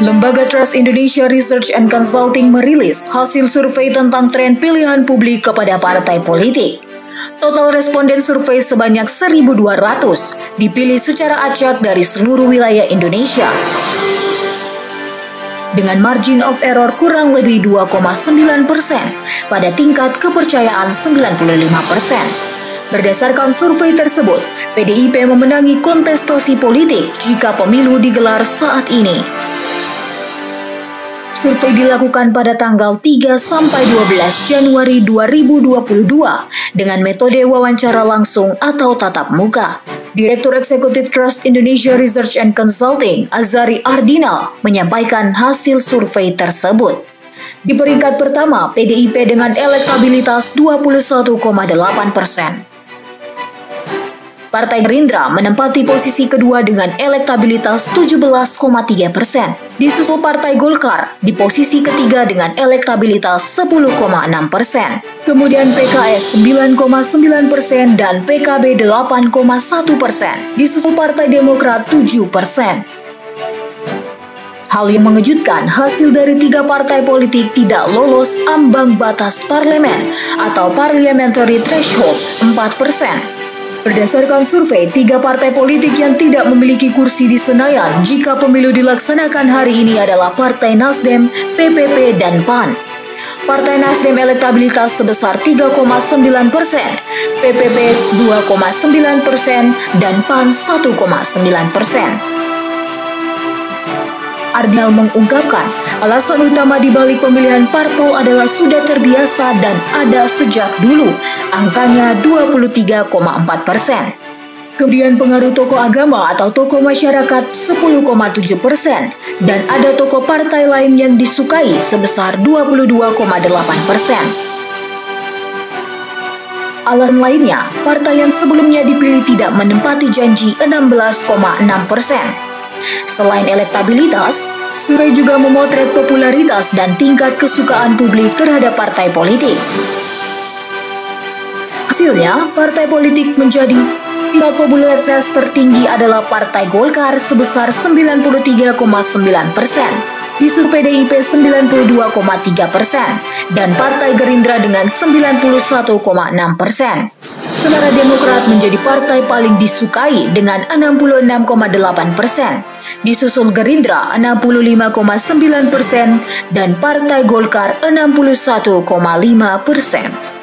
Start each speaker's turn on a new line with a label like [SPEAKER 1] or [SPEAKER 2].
[SPEAKER 1] Lembaga Trust Indonesia Research and Consulting merilis hasil survei tentang tren pilihan publik kepada partai politik. Total responden survei sebanyak 1.200 dipilih secara acak dari seluruh wilayah Indonesia. Dengan margin of error kurang lebih 2,9% pada tingkat kepercayaan 95%. Berdasarkan survei tersebut, PDIP memenangi kontestasi politik jika pemilu digelar saat ini. Survei dilakukan pada tanggal 3 sampai 12 Januari 2022 dengan metode wawancara langsung atau tatap muka. Direktur Eksekutif Trust Indonesia Research and Consulting, Azari Ardinal, menyampaikan hasil survei tersebut. Di peringkat pertama, PDIP dengan elektabilitas 21,8%. Partai Gerindra menempati posisi kedua dengan elektabilitas 17,3%. Disusul Partai Golkar di posisi ketiga dengan elektabilitas 10,6%. Kemudian PKS 9,9% dan PKB 8,1%. Disusul Partai Demokrat 7%. Hal yang mengejutkan, hasil dari 3 partai politik tidak lolos ambang batas parlemen atau parliamentary threshold 4%. Berdasarkan survei, 3 partai politik yang tidak memiliki kursi di Senayan jika pemilu dilaksanakan hari ini adalah Partai Nasdem, PPP, dan PAN. Partai Nasdem elektabilitas sebesar 3,9%, PPP 2,9%, dan PAN 1,9%. Ardinal mengungkapkan, alasan utama di balik pemilihan parpol adalah sudah terbiasa dan ada sejak dulu, angkanya 23,4%. Kemudian pengaruh tokoh agama atau tokoh masyarakat 10,7%, dan ada tokoh partai lain yang disukai sebesar 22,8%. Alasan lainnya, partai yang sebelumnya dipilih tidak menempati janji 16,6%. Selain elektabilitas, survei juga memotret popularitas dan tingkat kesukaan publik terhadap partai politik. Hasilnya, partai politik menjadi tingkat popularitas tertinggi adalah Partai Golkar sebesar 93,9%, disusul PDIP 92,3%, dan Partai Gerindra dengan 91,6%. Sementara Demokrat menjadi partai paling disukai dengan 66,8%, disusul Gerindra 65,9% dan Partai Golkar 61,5%.